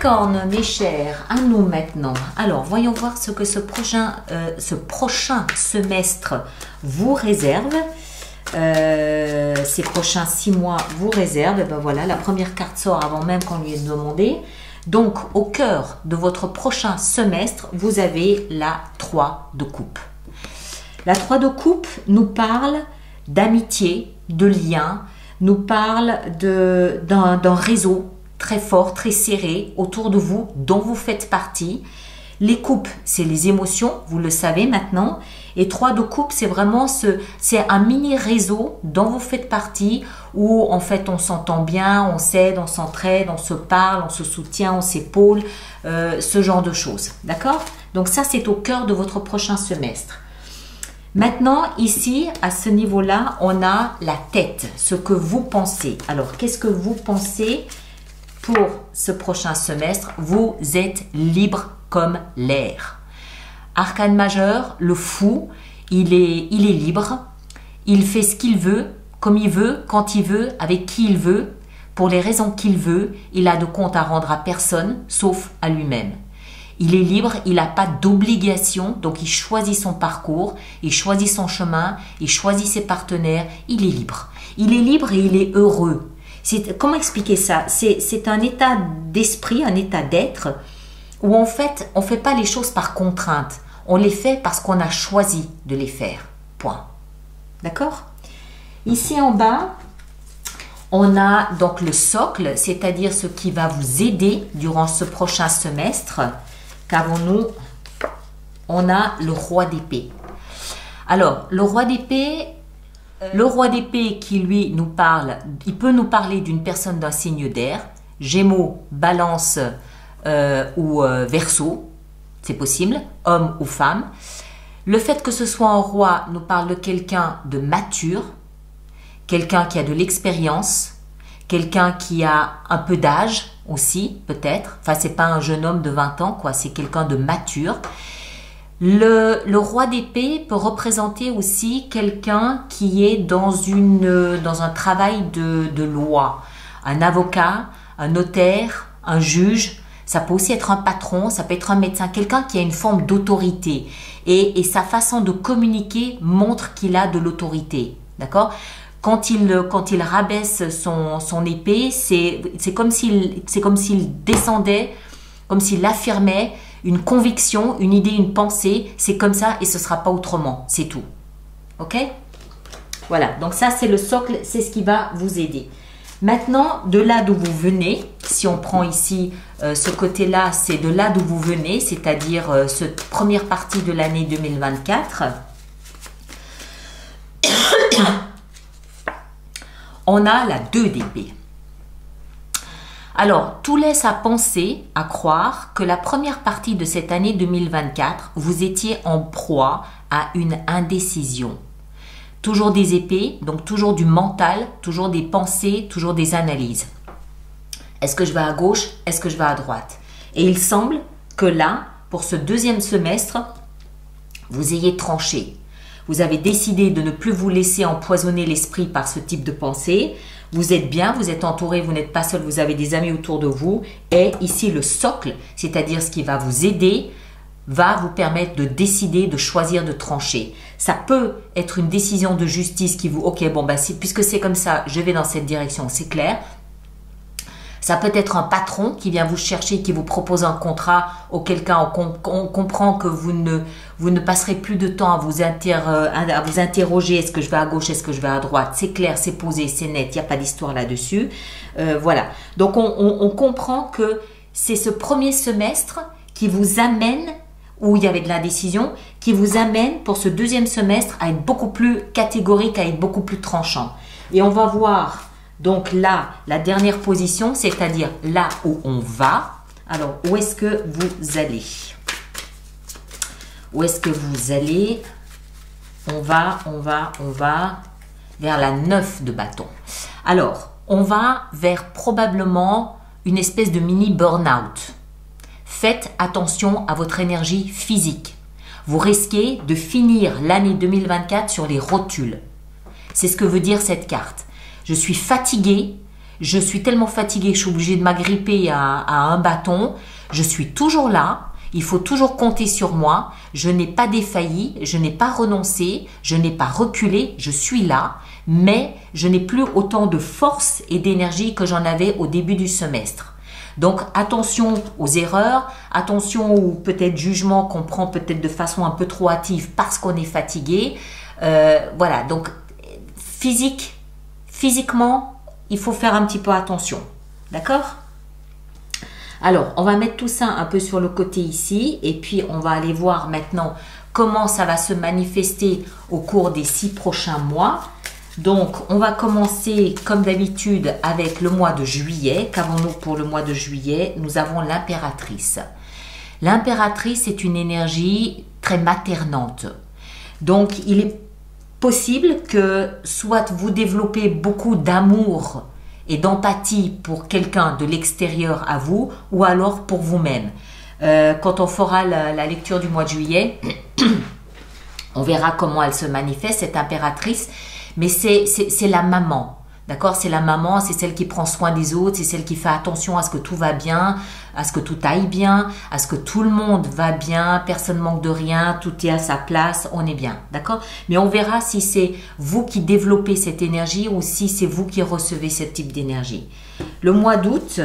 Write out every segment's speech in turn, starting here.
Capricorne, mes chers, à nous maintenant. Alors, voyons voir ce que ce prochain semestre vous réserve. Ces prochains 6 mois vous réservent. Et ben voilà, la première carte sort avant même qu'on lui ait demandé. Donc, au cœur de votre prochain semestre, vous avez la 3 de coupe. La 3 de coupe nous parle d'amitié, de lien, nous parle d'un réseau très fort, très serré autour de vous, dont vous faites partie. Les coupes, c'est les émotions, vous le savez maintenant. Et 3 de coupe, c'est vraiment c'est un mini réseau dont vous faites partie, où en fait on s'entend bien, on s'aide, on s'entraide, on se parle, on se soutient, on s'épaule, ce genre de choses. D'accord? Donc ça, c'est au cœur de votre prochain semestre. Maintenant, ici, à ce niveau-là, on a la tête, ce que vous pensez. Alors, qu'est-ce que vous pensez pour ce prochain semestre? Vous êtes libre comme l'air. Arcane majeur, le fou, il est libre. Il fait ce qu'il veut, comme il veut, quand il veut, avec qui il veut, pour les raisons qu'il veut. Il a de compte à rendre à personne, sauf à lui-même. Il est libre, il n'a pas d'obligation, donc il choisit son parcours, il choisit son chemin, il choisit ses partenaires, il est libre. Il est libre et il est heureux. Comment expliquer ça? C'est un état d'esprit, un état d'être, où en fait, on ne fait pas les choses par contrainte. On les fait parce qu'on a choisi de les faire. Point. D'accord? Ici en bas, on a donc le socle, c'est-à-dire ce qui va vous aider durant ce prochain semestre. Qu'avons-nous? On a le roi d'épée. Alors, le roi d'épée qui lui nous parle, il peut nous parler d'une personne d'un signe d'air, Gémeaux, Balance ou Verseau, c'est possible, homme ou femme. Le fait que ce soit un roi nous parle de quelqu'un de mature, quelqu'un qui a de l'expérience, quelqu'un qui a un peu d'âge aussi, peut-être. Enfin, c'est pas un jeune homme de 20 ans, quoi. C'est quelqu'un de mature. Le roi d'épée peut représenter aussi quelqu'un qui est dans un travail de loi. Un avocat, un notaire, un juge. Ça peut aussi être un patron, ça peut être un médecin. Quelqu'un qui a une forme d'autorité. Et sa façon de communiquer montre qu'il a de l'autorité. D'accord ? Quand il rabaisse son épée, c'est comme s'il descendait, comme s'il affirmait une conviction, une idée, une pensée. C'est comme ça et ce ne sera pas autrement. C'est tout. Ok? Voilà. Donc ça, c'est le socle. C'est ce qui va vous aider. Maintenant, de là d'où vous venez, si on prend ici ce côté-là, c'est de là d'où vous venez, c'est-à-dire cette première partie de l'année 2024. On a la 2 d'épée. Alors, tout laisse à penser, à croire que la première partie de cette année 2024, vous étiez en proie à une indécision. Toujours des épées, donc toujours du mental, toujours des pensées, toujours des analyses. Est-ce que je vais à gauche? Est-ce que je vais à droite? Et il semble que là, pour ce deuxième semestre, vous ayez tranché. Vous avez décidé de ne plus vous laisser empoisonner l'esprit par ce type de pensée. Vous êtes bien, vous êtes entouré, vous n'êtes pas seul, vous avez des amis autour de vous. Et ici, le socle, c'est-à-dire ce qui va vous aider, va vous permettre de décider, de choisir, de trancher. Ça peut être une décision de justice qui vous... Ok, bon, bah, puisque c'est comme ça, je vais dans cette direction, c'est clair. Ça peut être un patron qui vient vous chercher, qui vous propose un contrat, auquel cas on comprend que vous ne passerez plus de temps à vous interroger, est-ce que je vais à gauche, est-ce que je vais à droite. C'est clair, c'est posé, c'est net, il n'y a pas d'histoire là-dessus. Voilà. Donc on comprend que c'est ce premier semestre qui vous amène, où il y avait de l'indécision, qui vous amène pour ce deuxième semestre à être beaucoup plus catégorique, à être beaucoup plus tranchant. Et on va voir... Donc là, la dernière position, c'est-à-dire là où on va. Alors, où est-ce que vous allez? Où est-ce que vous allez? On va vers la 9 de bâton. Alors, on va vers probablement une espèce de mini burn-out. Faites attention à votre énergie physique. Vous risquez de finir l'année 2024 sur les rotules. C'est ce que veut dire cette carte. Je suis fatiguée, je suis tellement fatiguée que je suis obligée de m'agripper à un bâton, je suis toujours là, il faut toujours compter sur moi, je n'ai pas défailli, je n'ai pas renoncé, je n'ai pas reculé, je suis là, mais je n'ai plus autant de force et d'énergie que j'en avais au début du semestre. Donc attention aux erreurs, attention aux peut-être jugements qu'on prend peut-être de façon un peu trop hâtive parce qu'on est fatigué. Voilà, donc physiquement, il faut faire un petit peu attention. D'accord? Alors, on va mettre tout ça un peu sur le côté ici et puis on va aller voir maintenant comment ça va se manifester au cours des 6 prochains mois. Donc, on va commencer comme d'habitude avec le mois de juillet. Qu'avons-nous pour le mois de juillet? Nous avons l'impératrice. L'impératrice est une énergie très maternante. Donc, il est possible que soit vous développez beaucoup d'amour et d'empathie pour quelqu'un de l'extérieur à vous ou alors pour vous-même. Quand on fera la lecture du mois de juillet, on verra comment elle se manifeste, cette impératrice. Mais c'est la maman, d'accord? C'est la maman, c'est celle qui prend soin des autres, c'est celle qui fait attention à ce que tout va bien, à ce que tout aille bien, à ce que tout le monde va bien, personne manque de rien, tout est à sa place, on est bien, d'accord? Mais on verra si c'est vous qui développez cette énergie ou si c'est vous qui recevez ce type d'énergie. Le mois d'août,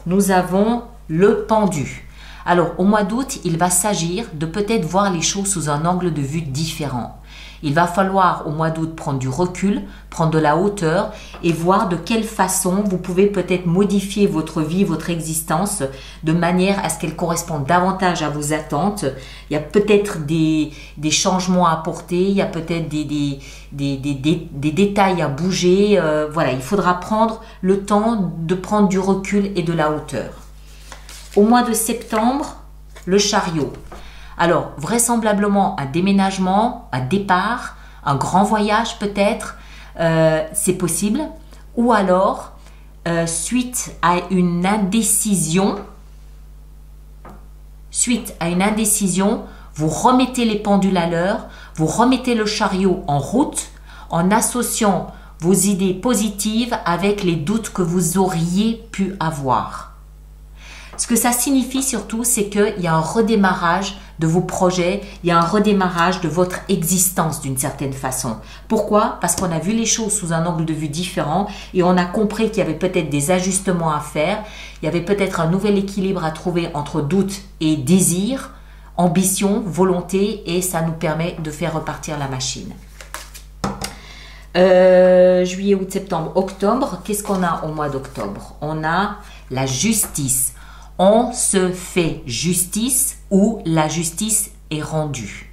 nous avons le pendu. Alors, au mois d'août, il va s'agir de peut-être voir les choses sous un angle de vue différent. Il va falloir au mois d'août prendre du recul, prendre de la hauteur et voir de quelle façon vous pouvez peut-être modifier votre vie, votre existence de manière à ce qu'elle corresponde davantage à vos attentes. Il y a peut-être des changements à apporter, il y a peut-être des détails à bouger. Voilà, il faudra prendre le temps de prendre du recul et de la hauteur. Au mois de septembre, le chariot. Alors, vraisemblablement, un déménagement, un départ, un grand voyage peut-être, c'est possible. Ou alors, suite à une indécision, vous remettez les pendules à l'heure, vous remettez le chariot en route en associant vos idées positives avec les doutes que vous auriez pu avoir. Ce que ça signifie surtout, c'est qu'il y a un redémarrage de vos projets, il y a un redémarrage de votre existence d'une certaine façon. Pourquoi? Parce qu'on a vu les choses sous un angle de vue différent et on a compris qu'il y avait peut-être des ajustements à faire, il y avait peut-être un nouvel équilibre à trouver entre doute et désir, ambition, volonté et ça nous permet de faire repartir la machine. Juillet, août, septembre, octobre, qu'est-ce qu'on a au mois d'octobre? On a la justice. On se fait justice ou la justice est rendue.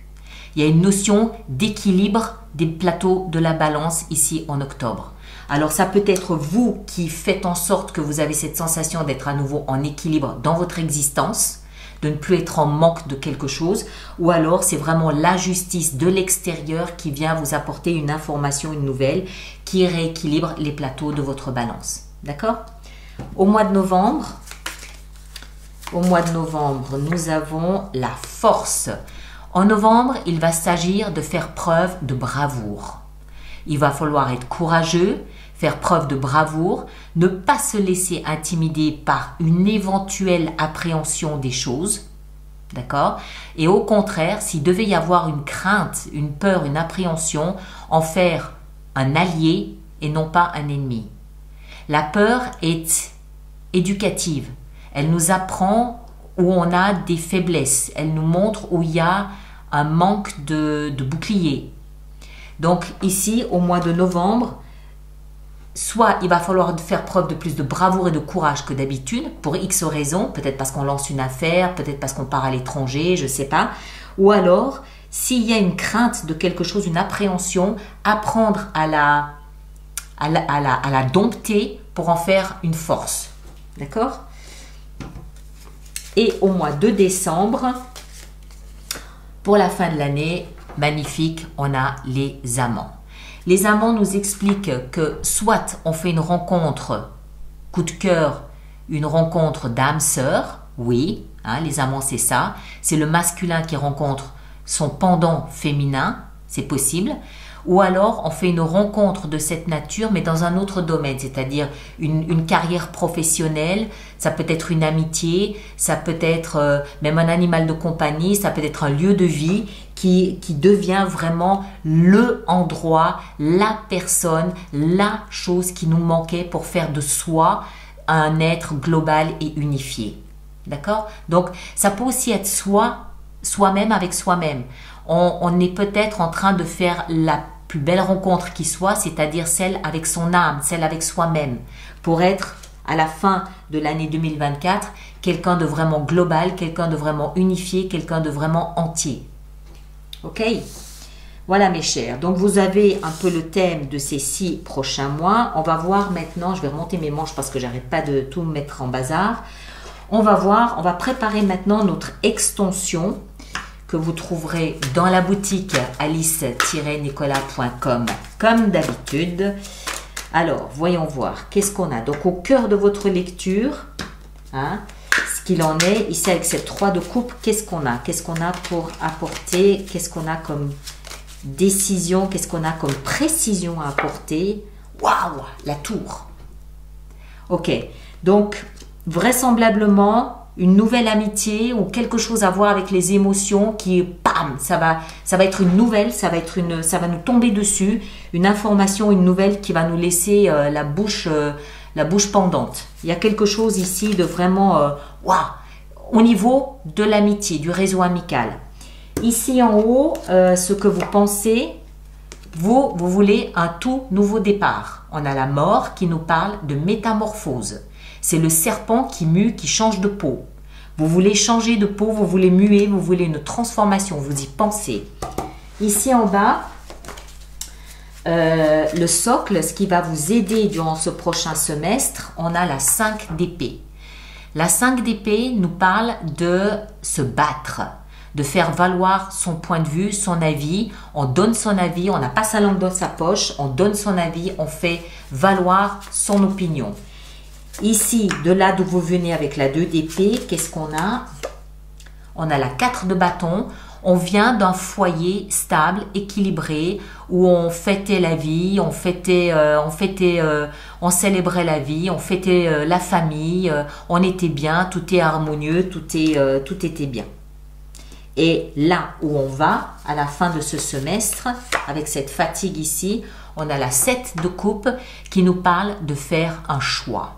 Il y a une notion d'équilibre des plateaux de la balance ici en octobre. Alors ça peut être vous qui faites en sorte que vous avez cette sensation d'être à nouveau en équilibre dans votre existence, de ne plus être en manque de quelque chose, ou alors c'est vraiment la justice de l'extérieur qui vient vous apporter une information, une nouvelle, qui rééquilibre les plateaux de votre balance. D'accord? Au mois de novembre, nous avons la force. En novembre, il va s'agir de faire preuve de bravoure. Il va falloir être courageux, faire preuve de bravoure, ne pas se laisser intimider par une éventuelle appréhension des choses. D'accord? Et au contraire, s'il devait y avoir une crainte, une peur, une appréhension, en faire un allié et non pas un ennemi. La peur est éducative. Elle nous apprend où on a des faiblesses. Elle nous montre où il y a un manque de bouclier. Donc ici, au mois de novembre, soit il va falloir faire preuve de plus de bravoure et de courage que d'habitude, pour X raisons, peut-être parce qu'on lance une affaire, peut-être parce qu'on part à l'étranger, je ne sais pas. Ou alors, s'il y a une crainte de quelque chose, une appréhension, apprendre à la dompter pour en faire une force. D'accord ? Et au mois de décembre, pour la fin de l'année, magnifique, on a les amants. Les amants nous expliquent que soit on fait une rencontre coup de cœur, une rencontre d'âme sœur, oui, hein, les amants c'est ça, c'est le masculin qui rencontre son pendant féminin, c'est possible, ou alors on fait une rencontre de cette nature mais dans un autre domaine, c'est-à-dire une carrière professionnelle, ça peut être une amitié, ça peut être même un animal de compagnie, ça peut être un lieu de vie qui devient vraiment le endroit, la personne, la chose qui nous manquait pour faire de soi un être global et unifié. D'accord? Donc ça peut aussi être soi-même avec soi-même. On est peut-être en train de faire la plus belle rencontre qui soit, c'est-à-dire celle avec son âme, celle avec soi-même, pour être à la fin de l'année 2024 quelqu'un de vraiment global, quelqu'un de vraiment unifié, quelqu'un de vraiment entier. Ok? Voilà mes chers, donc vous avez un peu le thème de ces 6 prochains mois. On va voir maintenant, je vais remonter mes manches parce que j'arrête pas de tout mettre en bazar. On va voir, on va préparer maintenant notre extension que vous trouverez dans la boutique alice-nicolas.com comme d'habitude. Alors, voyons voir, qu'est-ce qu'on a? Donc, au cœur de votre lecture, hein, ce qu'il en est, ici avec cette 3 de coupe, qu'est-ce qu'on a? Qu'est-ce qu'on a pour apporter? Qu'est-ce qu'on a comme décision? Qu'est-ce qu'on a comme précision à apporter? Waouh, la tour. Ok, donc, vraisemblablement, une nouvelle amitié ou quelque chose à voir avec les émotions qui, bam, ça va être une nouvelle, ça va nous tomber dessus, une information, une nouvelle qui va nous laisser la bouche pendante. Il y a quelque chose ici de vraiment, waouh, au niveau de l'amitié, du réseau amical. Ici en haut, ce que vous pensez, vous voulez un tout nouveau départ. On a la mort qui nous parle de métamorphose. C'est le serpent qui mue, qui change de peau. Vous voulez changer de peau, vous voulez muer, vous voulez une transformation, vous y pensez. Ici en bas, le socle, ce qui va vous aider durant ce prochain semestre, on a la 5 d'épée. La 5 d'épée nous parle de se battre, de faire valoir son point de vue, son avis. On donne son avis, on n'a pas sa langue dans sa poche, on donne son avis, on fait valoir son opinion. Ici, de là d'où vous venez avec la 2 d'épée, qu'est-ce qu'on a? On a la 4 de bâton. On vient d'un foyer stable, équilibré, où on fêtait la vie, on célébrait la vie, on fêtait la famille, on était bien, tout est harmonieux, tout était bien. Et là où on va, à la fin de ce semestre, avec cette fatigue ici, on a la 7 de coupe qui nous parle de faire un choix.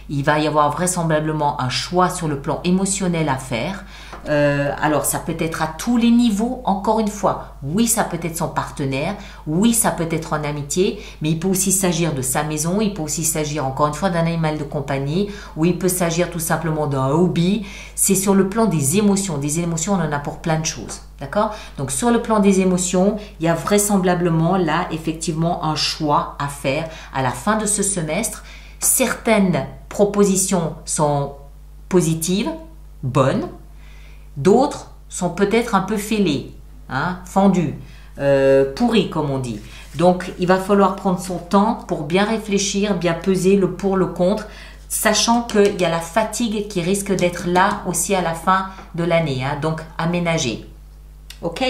Il va y avoir vraisemblablement un choix sur le plan émotionnel à faire. Alors, ça peut être à tous les niveaux, encore une fois. Oui, ça peut être son partenaire. Oui, ça peut être en amitié. Mais il peut aussi s'agir de sa maison. Il peut aussi s'agir, encore une fois, d'un animal de compagnie. Ou il peut s'agir tout simplement d'un hobby. C'est sur le plan des émotions. Des émotions, on en a pour plein de choses. D'accord? Donc, sur le plan des émotions, il y a vraisemblablement là, effectivement, un choix à faire à la fin de ce semestre. Certaines propositions sont positives, bonnes. D'autres sont peut-être un peu fêlées, hein, fendues, pourries comme on dit. Donc, il va falloir prendre son temps pour bien réfléchir, bien peser le pour, le contre, sachant qu'il y a la fatigue qui risque d'être là aussi à la fin de l'année. Hein, donc, aménager. OK?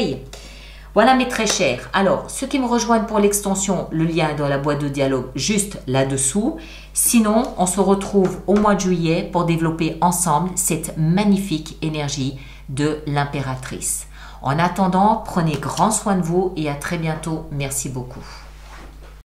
Voilà mes très chers. Alors, ceux qui me rejoignent pour l'extension, le lien est dans la boîte de dialogue juste là-dessous. Sinon, on se retrouve au mois de juillet pour développer ensemble cette magnifique énergie de l'impératrice. En attendant, prenez grand soin de vous et à très bientôt. Merci beaucoup.